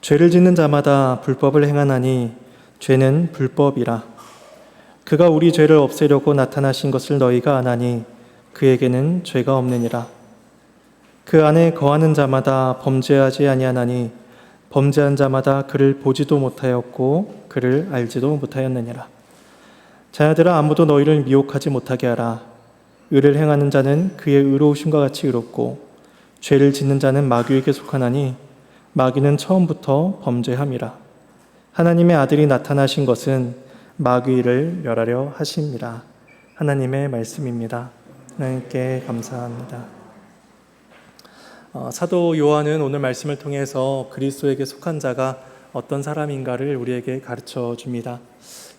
죄를 짓는 자마다 불법을 행하나니 죄는 불법이라. 그가 우리 죄를 없애려고 나타나신 것을 너희가 아나니 그에게는 죄가 없느니라. 그 안에 거하는 자마다 범죄하지 아니하나니 범죄한 자마다 그를 보지도 못하였고 그를 알지도 못하였느니라. 자녀들아, 아무도 너희를 미혹하지 못하게 하라. 의를 행하는 자는 그의 의로우심과 같이 의롭고 죄를 짓는 자는 마귀에게 속하나니 마귀는 처음부터 범죄함이라. 하나님의 아들이 나타나신 것은 마귀를 멸하려 하심이라. 하나님의 말씀입니다. 하나님께 감사합니다. 사도 요한은 오늘 말씀을 통해서 그리스도에게 속한 자가 어떤 사람인가를 우리에게 가르쳐 줍니다.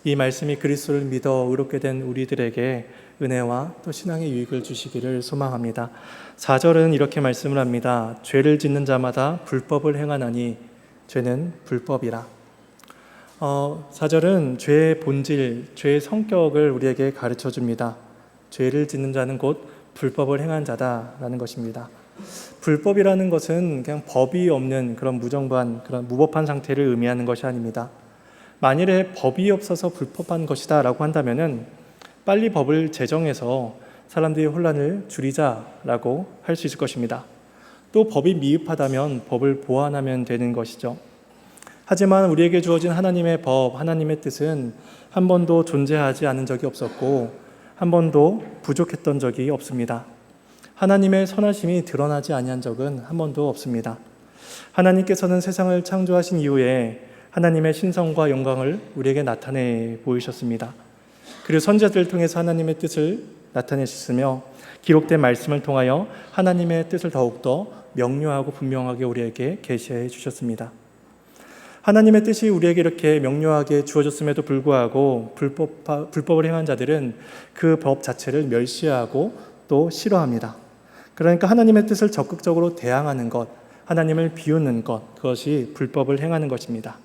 이 말씀이 그리스도를 믿어 의롭게 된 우리들에게 은혜와 또 신앙의 유익을 주시기를 소망합니다. 4절은 이렇게 말씀을 합니다. 죄를 짓는 자마다 불법을 행하나니 죄는 불법이라. 4절은 죄의 본질, 죄의 성격을 우리에게 가르쳐 줍니다. 죄를 짓는 자는 곧 불법을 행한 자다라는 것입니다. 불법이라는 것은 그냥 법이 없는 그런 무정부한, 그런 무법한 상태를 의미하는 것이 아닙니다. 만일에 법이 없어서 불법한 것이다 라고 한다면은 빨리 법을 제정해서 사람들의 혼란을 줄이자라고 할 수 있을 것입니다. 또 법이 미흡하다면 법을 보완하면 되는 것이죠. 하지만 우리에게 주어진 하나님의 법, 하나님의 뜻은 한 번도 존재하지 않은 적이 없었고 한 번도 부족했던 적이 없습니다. 하나님의 선하심이 드러나지 아니한 적은 한 번도 없습니다. 하나님께서는 세상을 창조하신 이후에 하나님의 신성과 영광을 우리에게 나타내 보이셨습니다. 그리고 선지자들을 통해서 하나님의 뜻을 나타내셨으며 기록된 말씀을 통하여 하나님의 뜻을 더욱더 명료하고 분명하게 우리에게 계시해 주셨습니다. 하나님의 뜻이 우리에게 이렇게 명료하게 주어졌음에도 불구하고 불법을 행한 자들은 그 법 자체를 멸시하고 또 싫어합니다. 그러니까 하나님의 뜻을 적극적으로 대항하는 것, 하나님을 비웃는 것, 그것이 불법을 행하는 것입니다.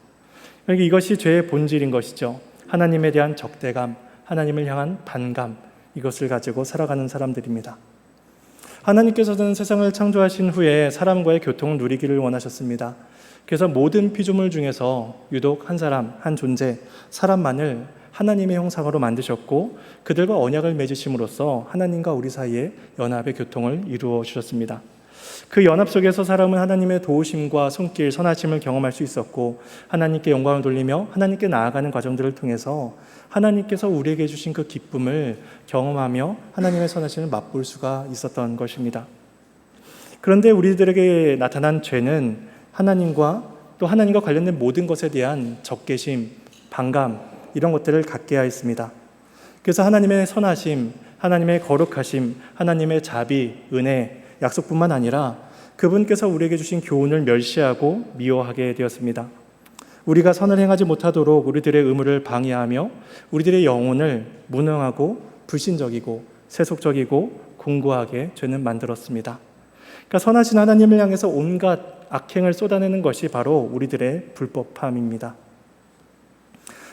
그러니까 이것이 죄의 본질인 것이죠. 하나님에 대한 적대감, 하나님을 향한 반감, 이것을 가지고 살아가는 사람들입니다. 하나님께서는 세상을 창조하신 후에 사람과의 교통을 누리기를 원하셨습니다. 그래서 모든 피조물 중에서 유독 한 사람, 한 존재, 사람만을 하나님의 형상으로 만드셨고 그들과 언약을 맺으심으로써 하나님과 우리 사이에 연합의 교통을 이루어 주셨습니다. 그 연합 속에서 사람은 하나님의 도우심과 손길, 선하심을 경험할 수 있었고 하나님께 영광을 돌리며 하나님께 나아가는 과정들을 통해서 하나님께서 우리에게 주신 그 기쁨을 경험하며 하나님의 선하심을 맛볼 수가 있었던 것입니다. 그런데 우리들에게 나타난 죄는 하나님과 또 하나님과 관련된 모든 것에 대한 적개심, 반감 이런 것들을 갖게 하였습니다. 그래서 하나님의 선하심, 하나님의 거룩하심, 하나님의 자비, 은혜, 약속뿐만 아니라 그분께서 우리에게 주신 교훈을 멸시하고 미워하게 되었습니다. 우리가 선을 행하지 못하도록 우리들의 의무를 방해하며 우리들의 영혼을 무능하고 불신적이고 세속적이고 공고하게 죄는 만들었습니다. 그러니까 선하신 하나님을 향해서 온갖 악행을 쏟아내는 것이 바로 우리들의 불법함입니다.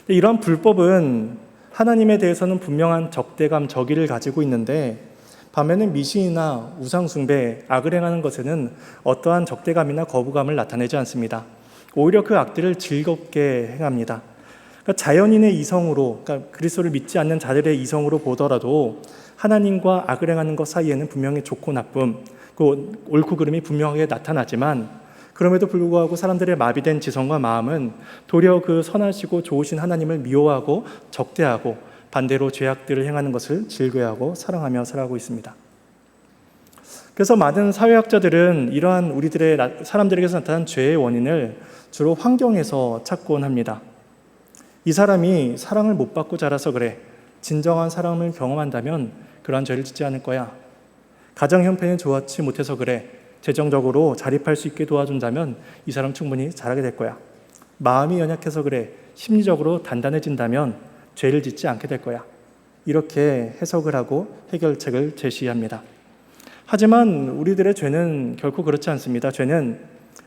이러한 불법은 하나님에 대해서는 분명한 적대감, 적의를 가지고 있는데 반면에 미신이나 우상숭배, 악을 행하는 것에는 어떠한 적대감이나 거부감을 나타내지 않습니다. 오히려 그 악들을 즐겁게 행합니다. 그러니까 자연인의 이성으로, 그러니까 그리스도를 믿지 않는 자들의 이성으로 보더라도 하나님과 악을 행하는 것 사이에는 분명히 좋고 나쁨, 그 옳고 그름이 분명하게 나타나지만 그럼에도 불구하고 사람들의 마비된 지성과 마음은 도리어 그 선하시고 좋으신 하나님을 미워하고 적대하고 반대로 죄악들을 행하는 것을 즐거워하고 사랑하며 살아가고 있습니다. 그래서 많은 사회학자들은 이러한 우리들의 사람들에게서 나타난 죄의 원인을 주로 환경에서 찾곤 합니다. 이 사람이 사랑을 못 받고 자라서 그래. 진정한 사랑을 경험한다면 그러한 죄를 짓지 않을 거야. 가정 형편이 좋지 못해서 그래. 재정적으로 자립할 수 있게 도와준다면 이 사람 충분히 잘하게 될 거야. 마음이 연약해서 그래. 심리적으로 단단해진다면 죄를 짓지 않게 될 거야. 이렇게 해석을 하고 해결책을 제시합니다. 하지만 우리들의 죄는 결코 그렇지 않습니다. 죄는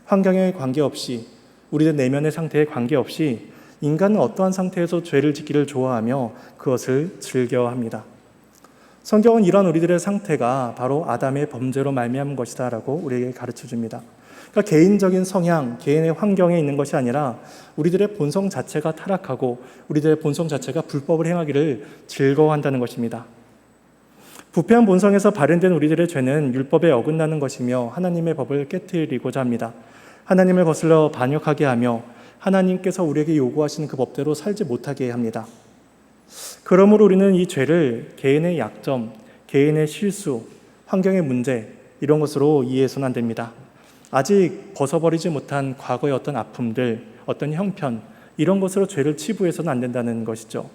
환경에 관계없이 우리들 내면의 상태에 관계없이 인간은 어떠한 상태에서 죄를 짓기를 좋아하며 그것을 즐겨합니다. 성경은 이러한 우리들의 상태가 바로 아담의 범죄로 말미암은 것이다 라고 우리에게 가르쳐줍니다. 그러니까 개인적인 성향, 개인의 환경에 있는 것이 아니라 우리들의 본성 자체가 타락하고 우리들의 본성 자체가 불법을 행하기를 즐거워한다는 것입니다. 부패한 본성에서 발현된 우리들의 죄는 율법에 어긋나는 것이며 하나님의 법을 깨트리고자 합니다. 하나님을 거슬러 반역하게 하며 하나님께서 우리에게 요구하시는 그 법대로 살지 못하게 합니다. 그러므로 우리는 이 죄를 개인의 약점, 개인의 실수, 환경의 문제 이런 것으로 이해해서는 안 됩니다. 아직 벗어버리지 못한 과거의 어떤 아픔들, 어떤 형편 이런 것으로 죄를 치부해서는 안 된다는 것이죠.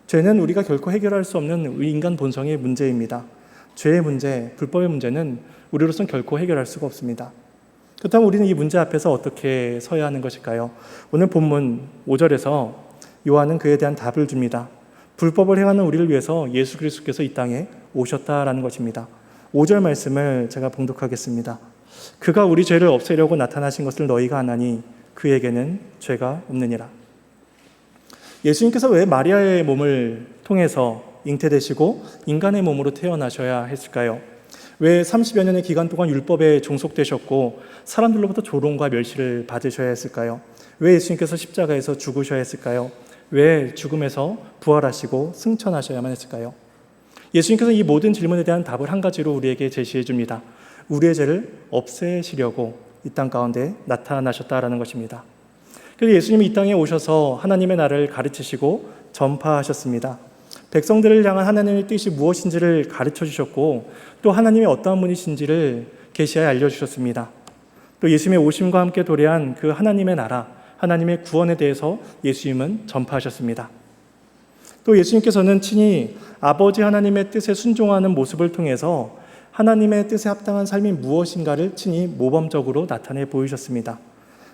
죄는 우리가 결코 해결할 수 없는 인간 본성의 문제입니다. 죄의 문제, 불법의 문제는 우리로서는 결코 해결할 수가 없습니다. 그렇다면 우리는 이 문제 앞에서 어떻게 서야 하는 것일까요? 오늘 본문 5절에서 요한은 그에 대한 답을 줍니다. 불법을 행하는 우리를 위해서 예수 그리스도께서 이 땅에 오셨다라는 것입니다. 5절 말씀을 제가 봉독하겠습니다. 그가 우리 죄를 없애려고 나타나신 것을 너희가 아나니 그에게는 죄가 없느니라. 예수님께서 왜 마리아의 몸을 통해서 잉태되시고 인간의 몸으로 태어나셔야 했을까요? 왜 30여 년의 기간 동안 율법에 종속되셨고 사람들로부터 조롱과 멸시를 받으셔야 했을까요? 왜 예수님께서 십자가에서 죽으셔야 했을까요? 왜 죽음에서 부활하시고 승천하셔야만 했을까요? 예수님께서 이 모든 질문에 대한 답을 한 가지로 우리에게 제시해 줍니다. 우리의 죄를 없애시려고 이 땅 가운데 나타나셨다라는 것입니다. 그래서 예수님이 이 땅에 오셔서 하나님의 나라를 가르치시고 전파하셨습니다. 백성들을 향한 하나님의 뜻이 무엇인지를 가르쳐 주셨고 또 하나님이 어떠한 분이신지를 계시하여 알려주셨습니다. 또 예수님의 오심과 함께 도래한 그 하나님의 나라, 하나님의 구원에 대해서 예수님은 전파하셨습니다. 또 예수님께서는 친히 아버지 하나님의 뜻에 순종하는 모습을 통해서 하나님의 뜻에 합당한 삶이 무엇인가를 친히 모범적으로 나타내 보이셨습니다.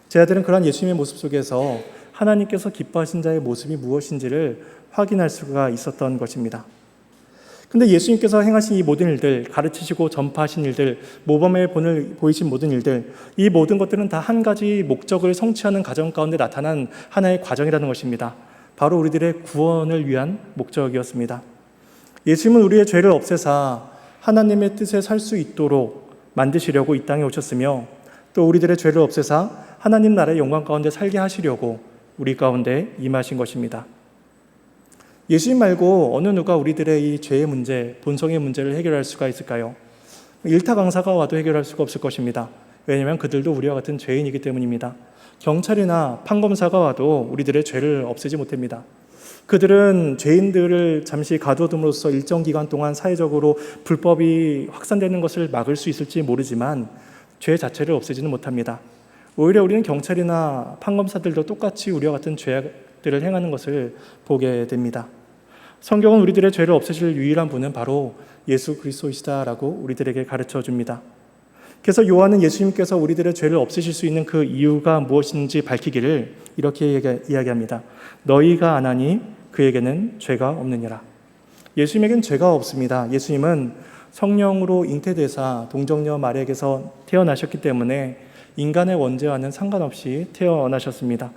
제 아들은 그러한 예수님의 모습 속에서 하나님께서 기뻐하신 자의 모습이 무엇인지를 확인할 수가 있었던 것입니다. 근데 예수님께서 행하신 이 모든 일들, 가르치시고 전파하신 일들, 모범의 본을 보이신 모든 일들, 이 모든 것들은 다 한 가지 목적을 성취하는 과정 가운데 나타난 하나의 과정이라는 것입니다. 바로 우리들의 구원을 위한 목적이었습니다. 예수님은 우리의 죄를 없애사 하나님의 뜻에 살 수 있도록 만드시려고 이 땅에 오셨으며 또 우리들의 죄를 없애사 하나님 나라의 영광 가운데 살게 하시려고 우리 가운데 임하신 것입니다. 예수님 말고 어느 누가 우리들의 이 죄의 문제, 본성의 문제를 해결할 수가 있을까요? 일타 강사가 와도 해결할 수가 없을 것입니다. 왜냐하면 그들도 우리와 같은 죄인이기 때문입니다. 경찰이나 판검사가 와도 우리들의 죄를 없애지 못합니다. 그들은 죄인들을 잠시 가두어둠으로써 일정 기간 동안 사회적으로 불법이 확산되는 것을 막을 수 있을지 모르지만 죄 자체를 없애지는 못합니다. 오히려 우리는 경찰이나 판검사들도 똑같이 우리와 같은 죄악들을 행하는 것을 보게 됩니다. 성경은 우리들의 죄를 없애실 유일한 분은 바로 예수 그리스도이시다라고 우리들에게 가르쳐 줍니다. 그래서 요한은 예수님께서 우리들의 죄를 없애실 수 있는 그 이유가 무엇인지 밝히기를 이렇게 이야기합니다. 너희가 아나니 그에게는 죄가 없느니라. 예수님에겐 죄가 없습니다. 예수님은 성령으로 잉태되사 동정녀 마리아에게서 태어나셨기 때문에 인간의 원죄와는 상관없이 태어나셨습니다.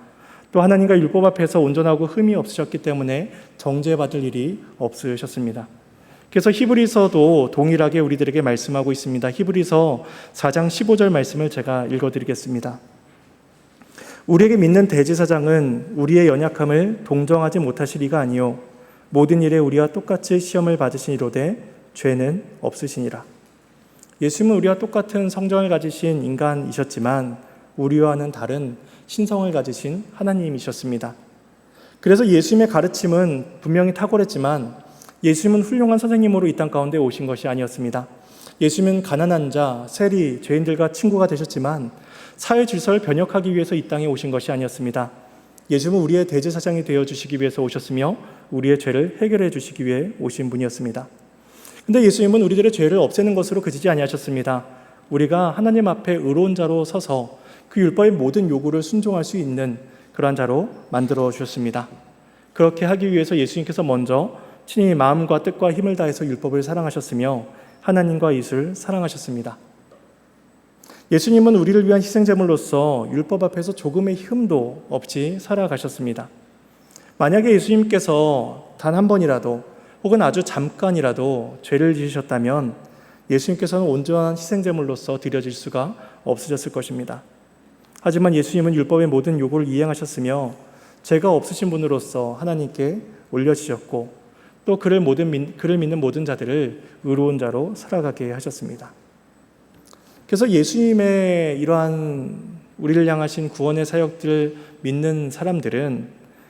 또 하나님과 율법 앞에서 온전하고 흠이 없으셨기 때문에 정죄받을 일이 없으셨습니다. 그래서 히브리서도 동일하게 우리들에게 말씀하고 있습니다. 히브리서 4장 15절 말씀을 제가 읽어드리겠습니다. 우리에게 믿는 대제사장은 우리의 연약함을 동정하지 못하실 이가 아니요 모든 일에 우리와 똑같이 시험을 받으신 이로되 죄는 없으시니라. 예수님은 우리와 똑같은 성정을 가지신 인간이셨지만 우리와는 다른 신성을 가지신 하나님이셨습니다. 그래서 예수님의 가르침은 분명히 탁월했지만 예수님은 훌륭한 선생님으로 이 땅 가운데 오신 것이 아니었습니다. 예수님은 가난한 자, 세리, 죄인들과 친구가 되셨지만 사회 질서를 변혁하기 위해서 이 땅에 오신 것이 아니었습니다. 예수님은 우리의 대제사장이 되어주시기 위해서 오셨으며 우리의 죄를 해결해 주시기 위해 오신 분이었습니다. 근데 예수님은 우리들의 죄를 없애는 것으로 그치지 아니하셨습니다. 우리가 하나님 앞에 의로운 자로 서서 그 율법의 모든 요구를 순종할 수 있는 그러한 자로 만들어 주셨습니다. 그렇게 하기 위해서 예수님께서 먼저 친히 마음과 뜻과 힘을 다해서 율법을 사랑하셨으며 하나님과 이웃을 사랑하셨습니다. 예수님은 우리를 위한 희생제물로서 율법 앞에서 조금의 흠도 없이 살아가셨습니다. 만약에 예수님께서 단 한 번이라도 혹은 아주 잠깐이라도 죄를 지으셨다면 예수님께서는 온전한 희생제물로서 드려질 수가 없으셨을 것입니다. 하지만 예수님은 율법의 모든 요구를 이행하셨으며 죄가 없으신 분으로서 하나님께 올려지셨고 또 그를 믿는 모든 자들을 의로운 자로 살아가게 하셨습니다. 그래서 예수님의 이러한 우리를 향하신 구원의 사역들을 믿는 사람들은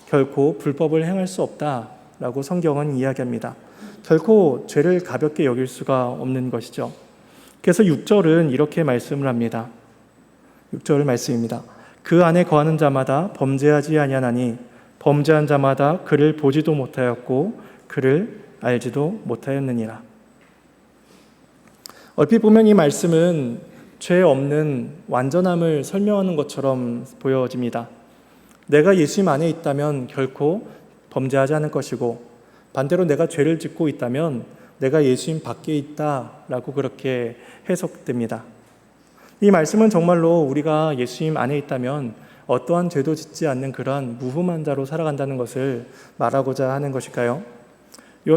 결코 불법을 행할 수 없다라고 성경은 이야기합니다. 결코 죄를 가볍게 여길 수가 없는 것이죠. 그래서 6절은 이렇게 말씀을 합니다. 6절 말씀입니다. 그 안에 거하는 자마다 범죄하지 아니하나니 범죄한 자마다 그를 보지도 못하였고 그를 알지도 못하였느니라. 얼핏 보면 이 말씀은 죄 없는 완전함을 설명하는 것처럼 보여집니다. 내가 예수님 안에 있다면 결코 범죄하지 않을 것이고 반대로 내가 죄를 짓고 있다면 내가 예수님 밖에 있다라고 그렇게 해석됩니다. 이 말씀은 정말로 우리가 예수님 안에 있다면 어떠한 죄도 짓지 않는 그러한 무흠한 자로 살아간다는 것을 말하고자 하는 것일까요?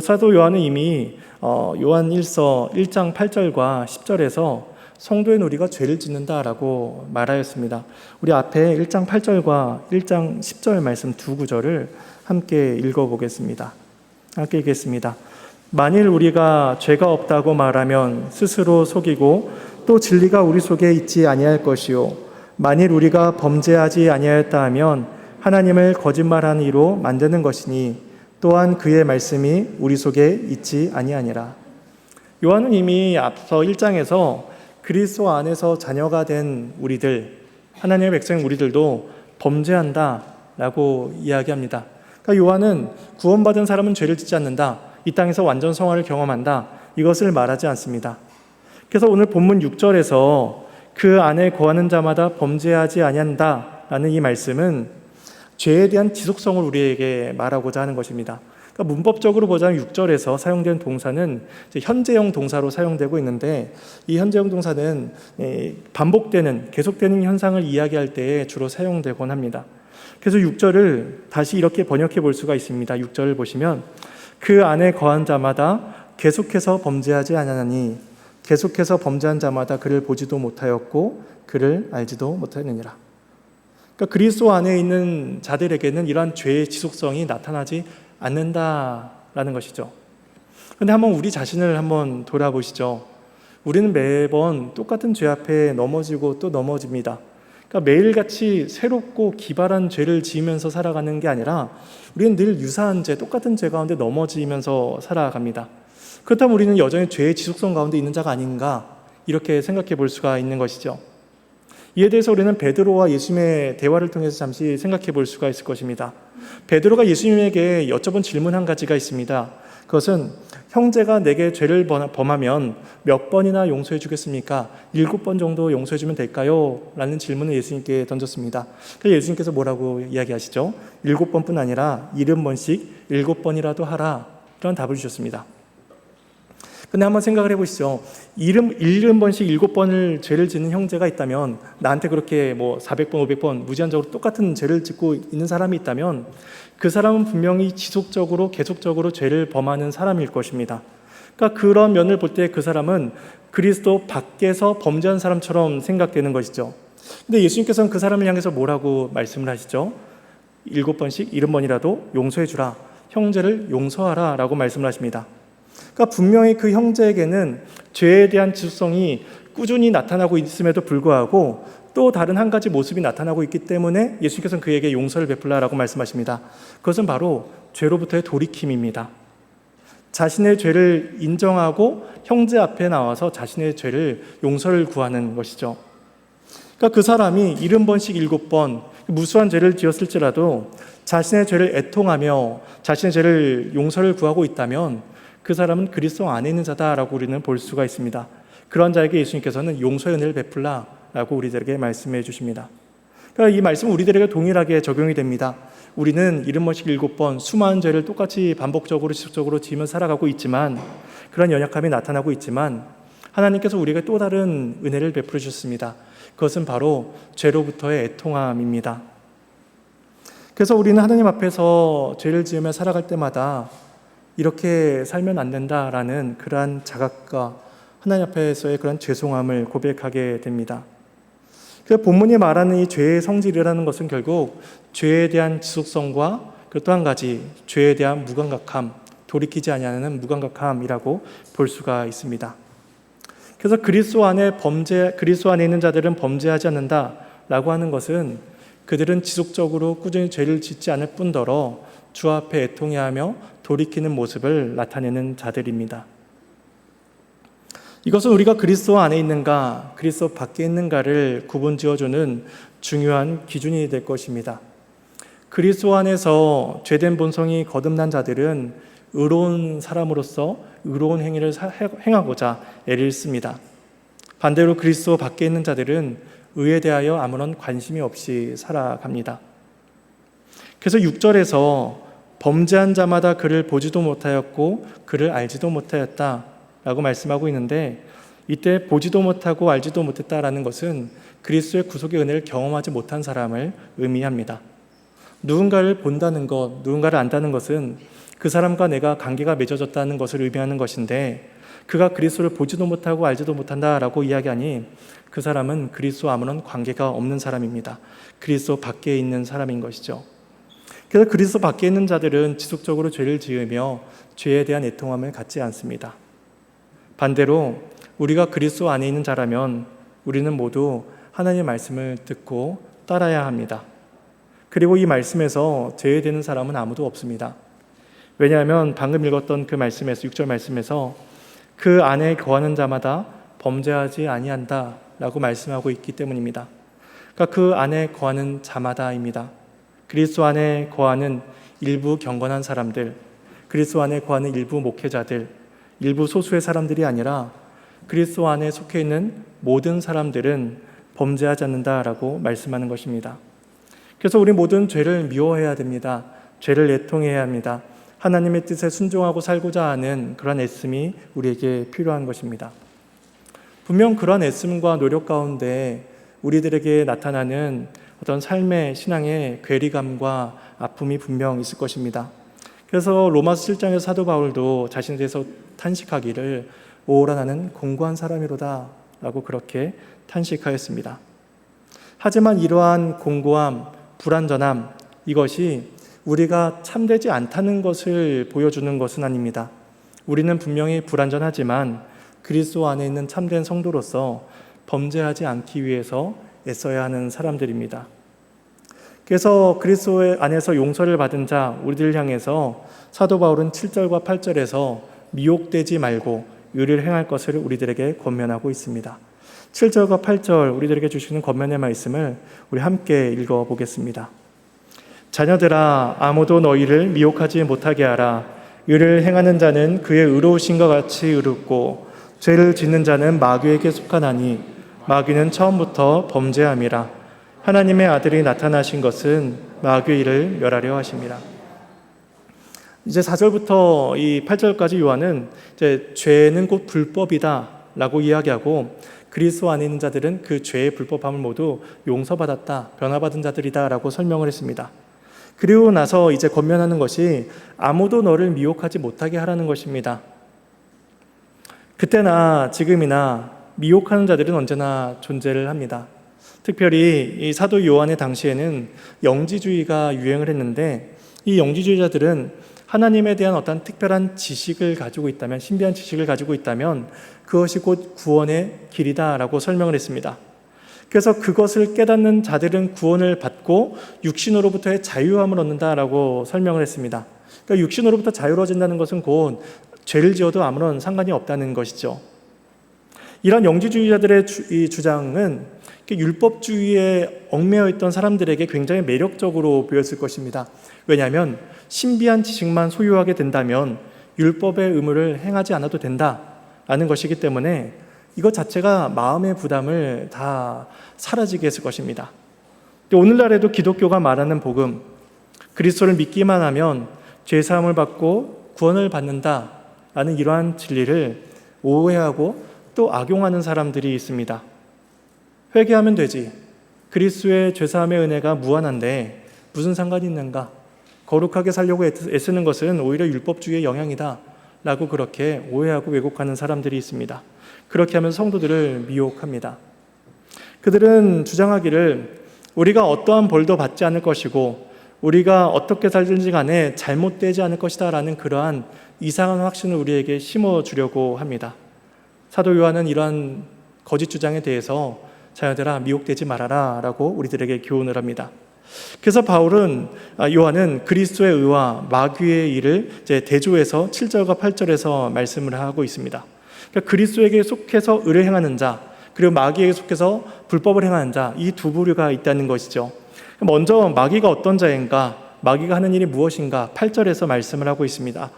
사도 요한은 이미 요한 1서 1장 8절과 10절에서 성도인 우리가 죄를 짓는다라고 말하였습니다. 우리 앞에 1장 8절과 1장 10절 말씀 두 구절을 함께 읽어보겠습니다. 함께 읽겠습니다. 만일 우리가 죄가 없다고 말하면 스스로 속이고 또 진리가 우리 속에 있지 아니할 것이요 만일 우리가 범죄하지 아니하였다 하면 하나님을 거짓말하는 이로 만드는 것이니 또한 그의 말씀이 우리 속에 있지 아니하니라. 요한은 이미 앞서 1장에서 그리스도 안에서 자녀가 된 우리들, 하나님의 백성 우리들도 범죄한다라고 이야기합니다. 그러니까 요한은 구원받은 사람은 죄를 짓지 않는다, 이 땅에서 완전 성화를 경험한다, 이것을 말하지 않습니다. 그래서 오늘 본문 6절에서 그 안에 거하는 자마다 범죄하지 아니한다라는 이 말씀은 죄에 대한 지속성을 우리에게 말하고자 하는 것입니다. 그러니까 문법적으로 보자면 6절에서 사용된 동사는 현재형 동사로 사용되고 있는데 이 현재형 동사는 반복되는, 계속되는 현상을 이야기할 때에 주로 사용되곤 합니다. 그래서 6절을 다시 이렇게 번역해 볼 수가 있습니다. 6절을 보시면 그 안에 거한 자마다 계속해서 범죄하지 아니하나니 계속해서 범죄한 자마다 그를 보지도 못하였고 그를 알지도 못하였느니라. 그러니까 그리스도 안에 있는 자들에게는 이러한 죄의 지속성이 나타나지 않는다라는 것이죠. 그런데 한번 우리 자신을 한번 돌아보시죠. 우리는 매번 똑같은 죄 앞에 넘어지고 또 넘어집니다. 그러니까 매일같이 새롭고 기발한 죄를 지으면서 살아가는 게 아니라 우리는 늘 유사한 죄, 똑같은 죄 가운데 넘어지면서 살아갑니다. 그렇다면 우리는 여전히 죄의 지속성 가운데 있는 자가 아닌가 이렇게 생각해 볼 수가 있는 것이죠. 이에 대해서 우리는 베드로와 예수님의 대화를 통해서 잠시 생각해 볼 수가 있을 것입니다. 베드로가 예수님에게 여쭤본 질문 한 가지가 있습니다. 그것은 형제가 내게 죄를 범하면 몇 번이나 용서해 주겠습니까? 7번 정도 용서해 주면 될까요? 라는 질문을 예수님께 던졌습니다. 그래서 예수님께서 뭐라고 이야기하시죠? 7번뿐 아니라 70번씩 7번이라도 하라. 이런 답을 주셨습니다. 근데 한번 생각을 해보시죠. 70번씩 7번을 죄를 짓는 형제가 있다면 나한테 그렇게 400번, 500번 무제한적으로 똑같은 죄를 짓고 있는 사람이 있다면 그 사람은 분명히 지속적으로 계속적으로 죄를 범하는 사람일 것입니다. 그러니까 그런 면을 볼 때 그 사람은 그리스도 밖에서 범죄한 사람처럼 생각되는 것이죠. 근데 예수님께서는 그 사람을 향해서 뭐라고 말씀을 하시죠? 7번씩 70번이라도 용서해 주라. 형제를 용서하라 라고 말씀을 하십니다. 그러니까 분명히 그 형제에게는 죄에 대한 지속성이 꾸준히 나타나고 있음에도 불구하고 또 다른 한 가지 모습이 나타나고 있기 때문에 예수님께서는 그에게 용서를 베풀라라고 말씀하십니다. 그것은 바로 죄로부터의 돌이킴입니다. 자신의 죄를 인정하고 형제 앞에 나와서 자신의 죄를 용서를 구하는 것이죠. 그러니까 그 사람이 70번씩 7번 무수한 죄를 지었을지라도 자신의 죄를 애통하며 자신의 죄를 용서를 구하고 있다면 그 사람은 그리스도 안에 있는 자다라고 우리는 볼 수가 있습니다. 그런 자에게 예수님께서는 용서의 은혜를 베풀라라고 우리들에게 말씀해 주십니다. 그러니까 이 말씀은 우리들에게 동일하게 적용이 됩니다. 우리는 70번씩 7번 수많은 죄를 똑같이 반복적으로 지속적으로 지으며 살아가고 있지만 그런 연약함이 나타나고 있지만 하나님께서 우리에게 또 다른 은혜를 베풀어 주셨습니다. 그것은 바로 죄로부터의 애통함입니다. 그래서 우리는 하나님 앞에서 죄를 지으며 살아갈 때마다 이렇게 살면 안 된다라는 그러한 자각과 하나님 앞에서의 그런 죄송함을 고백하게 됩니다. 그 본문이 말하는 이 죄의 성질이라는 것은 결국 죄에 대한 지속성과 그 또 한 가지 죄에 대한 무감각함, 돌이키지 아니하는 무감각함이라고 볼 수가 있습니다. 그래서 그리스도 안에 있는 자들은 범죄하지 않는다라고 하는 것은 그들은 지속적으로 꾸준히 죄를 짓지 않을 뿐더러 주 앞에 애통해하며 돌이키는 모습을 나타내는 자들입니다. 이것은 우리가 그리스도 안에 있는가, 그리스도 밖에 있는가를 구분지어주는 중요한 기준이 될 것입니다. 그리스도 안에서 죄된 본성이 거듭난 자들은 의로운 사람으로서 의로운 행위를 행하고자 애를 씁니다. 반대로 그리스도 밖에 있는 자들은 의에 대하여 아무런 관심이 없이 살아갑니다. 그래서 6절에서 범죄한 자마다 그를 보지도 못하였고 그를 알지도 못하였다 라고 말씀하고 있는데, 이때 보지도 못하고 알지도 못했다라는 것은 그리스도의 구속의 은혜를 경험하지 못한 사람을 의미합니다. 누군가를 본다는 것, 누군가를 안다는 것은 그 사람과 내가 관계가 맺어졌다는 것을 의미하는 것인데, 그가 그리스도를 보지도 못하고 알지도 못한다라고 이야기하니 그 사람은 그리스도와 아무런 관계가 없는 사람입니다. 그리스도 밖에 있는 사람인 것이죠. 그래서 그리스도 밖에 있는 자들은 지속적으로 죄를 지으며 죄에 대한 애통함을 갖지 않습니다. 반대로 우리가 그리스도 안에 있는 자라면 우리는 모두 하나님의 말씀을 듣고 따라야 합니다. 그리고 이 말씀에서 제외되는 사람은 아무도 없습니다. 왜냐하면 방금 읽었던 그 말씀에서 6절 말씀에서 그 안에 거하는 자마다 범죄하지 아니한다 라고 말씀하고 있기 때문입니다. 그러니까 그 안에 거하는 자마다입니다. 그리스도 안에 거하는 일부 경건한 사람들, 그리스도 안에 거하는 일부 목회자들, 일부 소수의 사람들이 아니라 그리스도 안에 속해 있는 모든 사람들은 범죄하지 않는다라고 말씀하는 것입니다. 그래서 우리 모든 죄를 미워해야 됩니다. 죄를 애통해야 합니다. 하나님의 뜻에 순종하고 살고자 하는 그런 애씀이 우리에게 필요한 것입니다. 분명 그런 애씀과 노력 가운데 우리들에게 나타나는 어떤 삶의 신앙의 괴리감과 아픔이 분명 있을 것입니다. 그래서 로마서 7장에서 사도 바울도 자신에 대해서 탄식하기를 오라 나는 공고한 사람이로다 라고 그렇게 탄식하였습니다. 하지만 이러한 공고함, 불완전함, 이것이 우리가 참되지 않다는 것을 보여주는 것은 아닙니다. 우리는 분명히 불완전하지만 그리스도 안에 있는 참된 성도로서 범죄하지 않기 위해서 애써야 하는 사람들입니다. 그래서 그리스도 안에서 용서를 받은 자 우리들 향해서 사도 바울은 7절과 8절에서 미혹되지 말고 의를 행할 것을 우리들에게 권면하고 있습니다. 7절과 8절 우리들에게 주시는 권면의 말씀을 우리 함께 읽어보겠습니다. 자녀들아, 아무도 너희를 미혹하지 못하게 하라. 의를 행하는 자는 그의 의로우신과 같이 의롭고 죄를 짓는 자는 마귀에게 속하나니 마귀는 처음부터 범죄함이라. 하나님의 아들이 나타나신 것은 마귀의 일을 멸하려 하심이라. 이제 4절부터 이 8절까지 요한은 이제 죄는 곧 불법이다 라고 이야기하고 그리스도 안에 있는 자들은 그 죄의 불법함을 모두 용서받았다, 변화받은 자들이다 라고 설명을 했습니다. 그리고 나서 이제 권면하는 것이 아무도 너를 미혹하지 못하게 하라는 것입니다. 그때나 지금이나 미혹하는 자들은 언제나 존재를 합니다. 특별히 이 사도 요한의 당시에는 영지주의가 유행을 했는데, 이 영지주의자들은 하나님에 대한 어떤 특별한 지식을 가지고 있다면, 신비한 지식을 가지고 있다면 그것이 곧 구원의 길이다라고 설명을 했습니다. 그래서 그것을 깨닫는 자들은 구원을 받고 육신으로부터의 자유함을 얻는다라고 설명을 했습니다. 그러니까 육신으로부터 자유로워진다는 것은 곧 죄를 지어도 아무런 상관이 없다는 것이죠. 이런 영지주의자들의 이 주장은 율법주의에 얽매여 있던 사람들에게 굉장히 매력적으로 보였을 것입니다. 왜냐하면 신비한 지식만 소유하게 된다면 율법의 의무를 행하지 않아도 된다라는 것이기 때문에 이것 자체가 마음의 부담을 다 사라지게 했을 것입니다. 오늘날에도 기독교가 말하는 복음, 그리스도를 믿기만 하면 죄사함을 받고 구원을 받는다라는 이러한 진리를 오해하고 또 악용하는 사람들이 있습니다. 회개하면 되지. 그리스도의 죄사함의 은혜가 무한한데 무슨 상관이 있는가? 거룩하게 살려고 애쓰는 것은 오히려 율법주의의 영향이다 라고 그렇게 오해하고 왜곡하는 사람들이 있습니다. 그렇게 하면서 성도들을 미혹합니다. 그들은 주장하기를 우리가 어떠한 벌도 받지 않을 것이고 우리가 어떻게 살든지 간에 잘못되지 않을 것이다 라는 그러한 이상한 확신을 우리에게 심어주려고 합니다. 사도 요한은 이러한 거짓 주장에 대해서 자녀들아 미혹되지 말아라 라고 우리들에게 교훈을 합니다. 그래서 요한은 그리스도의 의와 마귀의 일을 이제 대조해서 7절과 8절에서 말씀을 하고 있습니다. 그러니까 그리스도에게 속해서 의를 행하는 자, 그리고 마귀에게 속해서 불법을 행하는 자, 이 두 부류가 있다는 것이죠. 먼저 마귀가 어떤 자인가, 마귀가 하는 일이 무엇인가 8절에서 말씀을 하고 있습니다.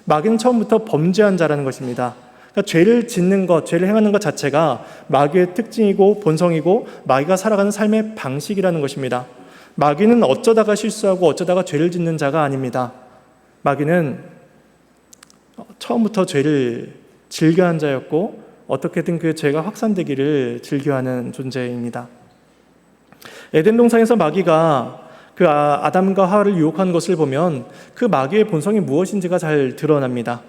마귀는 처음부터 범죄한 자라는 것입니다. 그러니까 죄를 짓는 것, 죄를 행하는 것 자체가 마귀의 특징이고 본성이고 마귀가 살아가는 삶의 방식이라는 것입니다. 마귀는 어쩌다가 실수하고 어쩌다가 죄를 짓는 자가 아닙니다. 마귀는 처음부터 죄를 즐겨한 자였고 어떻게든 그 죄가 확산되기를 즐겨하는 존재입니다. 에덴 동산에서 마귀가 그 아담과 하와를 유혹한 것을 보면 그 마귀의 본성이 무엇인지가 잘 드러납니다.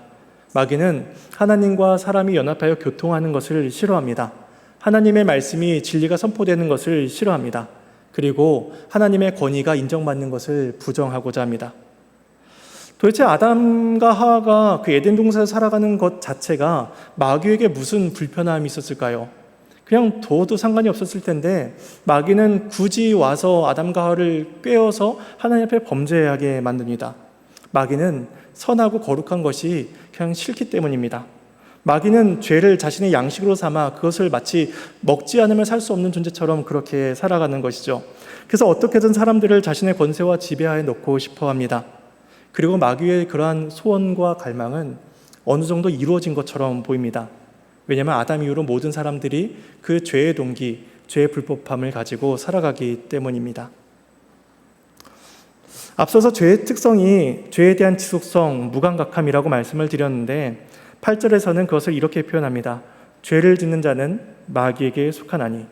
마귀는 하나님과 사람이 연합하여 교통하는 것을 싫어합니다. 하나님의 말씀이 진리가 선포되는 것을 싫어합니다. 그리고 하나님의 권위가 인정받는 것을 부정하고자 합니다. 도대체 아담과 하와가 그 에덴 동산에서 살아가는 것 자체가 마귀에게 무슨 불편함이 있었을까요? 그냥 둬도 상관이 없었을 텐데 마귀는 굳이 와서 아담과 하와를 꿰어서 하나님 앞에 범죄하게 만듭니다. 마귀는 선하고 거룩한 것이 그냥 싫기 때문입니다. 마귀는 죄를 자신의 양식으로 삼아 그것을 마치 먹지 않으면 살 수 없는 존재처럼 그렇게 살아가는 것이죠. 그래서 어떻게든 사람들을 자신의 권세와 지배하에 놓고 싶어 합니다. 그리고 마귀의 그러한 소원과 갈망은 어느 정도 이루어진 것처럼 보입니다. 왜냐하면 아담 이후로 모든 사람들이 그 죄의 동기, 죄의 불법함을 가지고 살아가기 때문입니다. 앞서서 죄의 특성이 죄에 대한 지속성, 무감각함이라고 말씀을 드렸는데 8절에서는 그것을 이렇게 표현합니다. 죄를 짓는 자는 마귀에게 속하나니.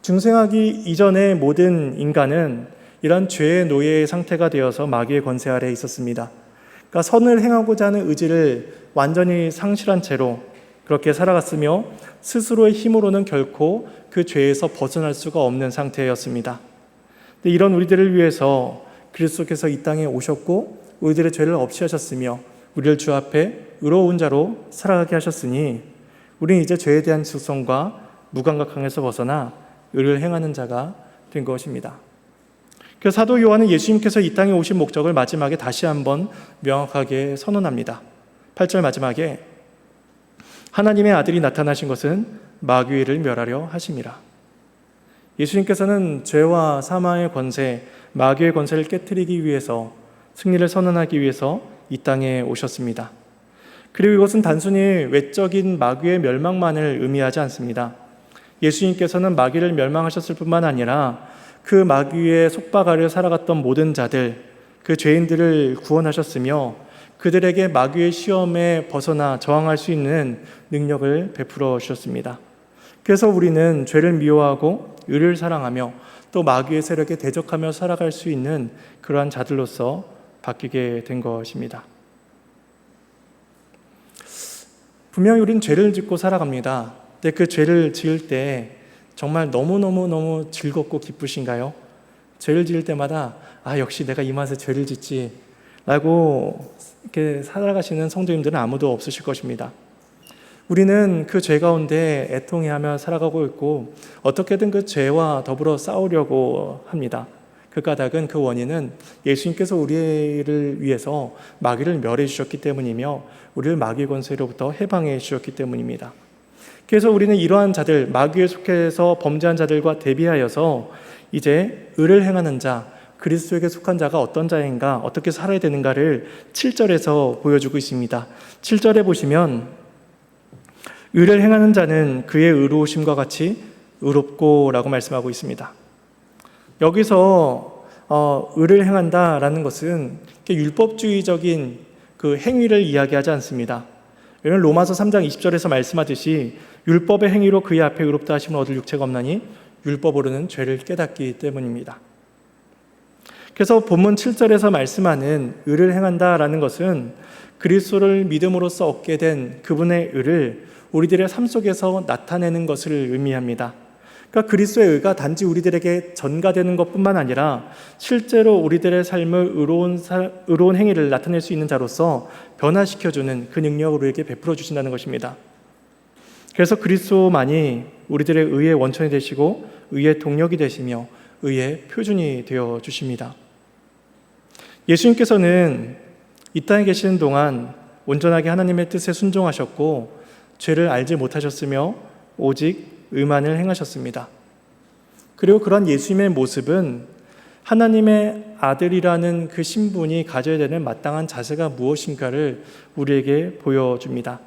중생하기 이전의 모든 인간은 이런 죄의 노예의 상태가 되어서 마귀의 권세 아래에 있었습니다. 그러니까 선을 행하고자 하는 의지를 완전히 상실한 채로 그렇게 살아갔으며 스스로의 힘으로는 결코 그 죄에서 벗어날 수가 없는 상태였습니다. 이런 우리들을 위해서 그리스도께서 이 땅에 오셨고 우리들의 죄를 없이 하셨으며 우리를 주 앞에 의로운 자로 살아가게 하셨으니 우리는 이제 죄에 대한 지속성과 무감각함에서 벗어나 의를 행하는 자가 된 것입니다. 그래서 사도 요한은 예수님께서 이 땅에 오신 목적을 마지막에 다시 한번 명확하게 선언합니다. 8절 마지막에 하나님의 아들이 나타나신 것은 마귀를 멸하려 하심이라. 예수님께서는 죄와 사망의 권세, 마귀의 권세를 깨트리기 위해서 승리를 선언하기 위해서 이 땅에 오셨습니다. 그리고 이것은 단순히 외적인 마귀의 멸망만을 의미하지 않습니다. 예수님께서는 마귀를 멸망하셨을 뿐만 아니라 그 마귀의 속박 아래 살아갔던 모든 자들, 그 죄인들을 구원하셨으며 그들에게 마귀의 시험에 벗어나 저항할 수 있는 능력을 베풀어 주셨습니다. 그래서 우리는 죄를 미워하고 의를 사랑하며 또 마귀의 세력에 대적하며 살아갈 수 있는 그러한 자들로서 바뀌게 된 것입니다. 분명히 우리는 죄를 짓고 살아갑니다. 근데 그 죄를 지을 때 정말 너무너무 즐겁고 기쁘신가요? 죄를 지을 때마다 역시 내가 이 맛에 죄를 짓지 라고 이렇게 살아가시는 성도님들은 아무도 없으실 것입니다. 우리는 그 죄 가운데 애통해하며 살아가고 있고 어떻게든 그 죄와 더불어 싸우려고 합니다. 그 까닭은 그 원인은 예수님께서 우리를 위해서 마귀를 멸해 주셨기 때문이며 우리를 마귀 권세로부터 해방해 주셨기 때문입니다. 그래서 우리는 이러한 자들, 마귀에 속해서 범죄한 자들과 대비하여서 이제 의를 행하는 자, 그리스도에게 속한 자가 어떤 자인가, 어떻게 살아야 되는가를 7절에서 보여주고 있습니다. 7절에 보시면 의를 행하는 자는 그의 의로우심과 같이 의롭고 라고 말씀하고 있습니다. 여기서 의를 행한다라는 것은 율법주의적인 그 행위를 이야기하지 않습니다. 왜냐하면 로마서 3장 20절에서 말씀하듯이 율법의 행위로 그의 앞에 의롭다 하심을 얻을 육체가 없나니 율법으로는 죄를 깨닫기 때문입니다. 그래서 본문 7절에서 말씀하는 의를 행한다라는 것은 그리스도를 믿음으로써 얻게 된 그분의 의를 우리들의 삶 속에서 나타내는 것을 의미합니다. 그러니까 그리스도의 의가 단지 우리들에게 전가되는 것뿐만 아니라 실제로 우리들의 삶을 의로운 행위를 나타낼 수 있는 자로서 변화시켜주는 그 능력을 우리에게 베풀어 주신다는 것입니다. 그래서 그리스도만이 우리들의 의의 원천이 되시고 의의 동력이 되시며 의의 표준이 되어 주십니다. 예수님께서는 이 땅에 계시는 동안 온전하게 하나님의 뜻에 순종하셨고 죄를 알지 못하셨으며 오직 의만을 행하셨습니다. 그리고 그런 예수님의 모습은 하나님의 아들이라는 그 신분이 가져야 되는 마땅한 자세가 무엇인가를 우리에게 보여줍니다.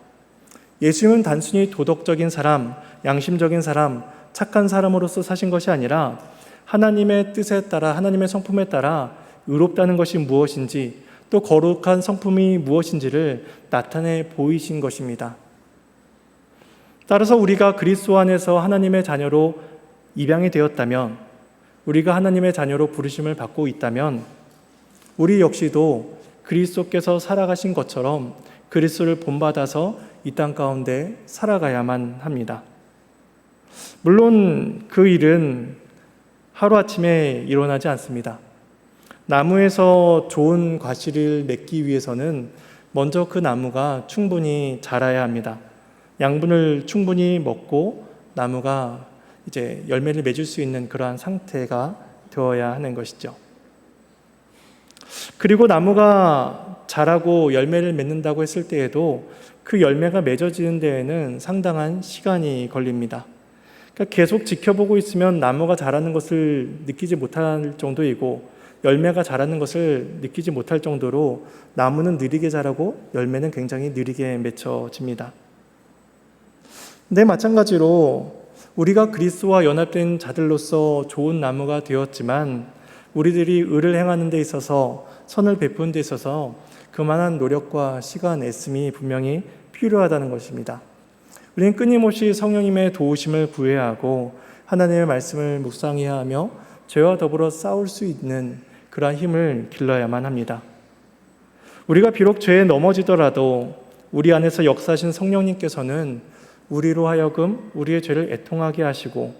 예수님은 단순히 도덕적인 사람, 양심적인 사람, 착한 사람으로서 사신 것이 아니라 하나님의 뜻에 따라, 하나님의 성품에 따라 의롭다는 것이 무엇인지, 또 거룩한 성품이 무엇인지를 나타내 보이신 것입니다. 따라서 우리가 그리스도 안에서 하나님의 자녀로 입양이 되었다면, 우리가 하나님의 자녀로 부르심을 받고 있다면 우리 역시도 그리스도께서 살아가신 것처럼 그리스도를 본받아서 이 땅 가운데 살아가야만 합니다. 물론 그 일은 하루아침에 일어나지 않습니다. 나무에서 좋은 과실을 맺기 위해서는 먼저 그 나무가 충분히 자라야 합니다. 양분을 충분히 먹고 나무가 이제 열매를 맺을 수 있는 그러한 상태가 되어야 하는 것이죠. 그리고 나무가 자라고 열매를 맺는다고 했을 때에도 그 열매가 맺어지는 데에는 상당한 시간이 걸립니다. 그러니까 계속 지켜보고 있으면 나무가 자라는 것을 느끼지 못할 정도이고 열매가 자라는 것을 느끼지 못할 정도로 나무는 느리게 자라고 열매는 굉장히 느리게 맺혀집니다. 근데 마찬가지로 우리가 그리스도와 연합된 자들로서 좋은 나무가 되었지만 우리들이 의를 행하는 데 있어서, 선을 베푸는 데 있어서 그만한 노력과 시간, 애씀이 분명히 필요하다는 것입니다. 우리는 끊임없이 성령님의 도우심을 구해야 하고 하나님의 말씀을 묵상해야 하며 죄와 더불어 싸울 수 있는 그러한 힘을 길러야만 합니다. 우리가 비록 죄에 넘어지더라도 우리 안에서 역사하신 성령님께서는 우리로 하여금 우리의 죄를 애통하게 하시고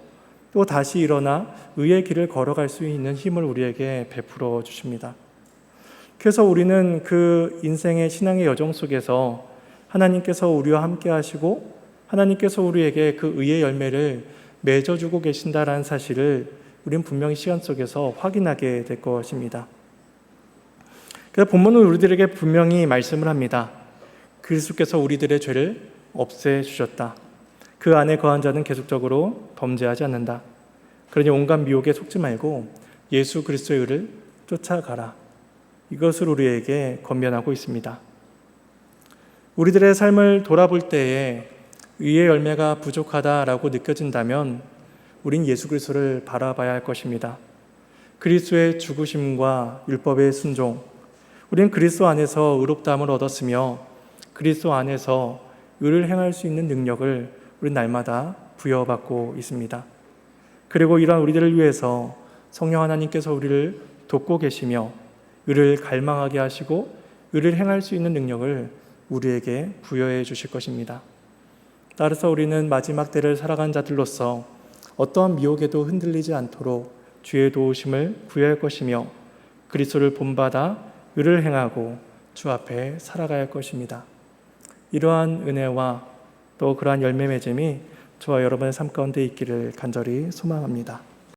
또 다시 일어나 의의 길을 걸어갈 수 있는 힘을 우리에게 베풀어 주십니다. 그래서 우리는 그 인생의 신앙의 여정 속에서 하나님께서 우리와 함께 하시고 하나님께서 우리에게 그 의의 열매를 맺어주고 계신다라는 사실을 우리는 분명히 시간 속에서 확인하게 될 것입니다. 그래서 본문은 우리들에게 분명히 말씀을 합니다. 그리스도께서 우리들의 죄를 없애주셨다. 그 안에 거한 자는 계속적으로 범죄하지 않는다. 그러니 온갖 미혹에 속지 말고 예수 그리스도의 의를 쫓아가라. 이것을 우리에게 권면하고 있습니다. 우리들의 삶을 돌아볼 때에 의의 열매가 부족하다라고 느껴진다면 우린 예수 그리스도를 바라봐야 할 것입니다. 그리스도의 죽으심과 율법의 순종, 우리는 그리스도 안에서 의롭다함을 얻었으며 그리스도 안에서 의를 행할 수 있는 능력을 우리 날마다 부여받고 있습니다. 그리고 이러한 우리들을 위해서 성령 하나님께서 우리를 돕고 계시며 의를 갈망하게 하시고 의를 행할 수 있는 능력을 우리에게 부여해 주실 것입니다. 따라서 우리는 마지막 때를 살아간 자들로서 어떠한 미혹에도 흔들리지 않도록 주의 도우심을 구해야 할 것이며 그리스도를 본받아 의를 행하고 주 앞에 살아가야 할 것입니다. 이러한 은혜와 또 그러한 열매 맺음이 저와 여러분의 삶 가운데 있기를 간절히 소망합니다.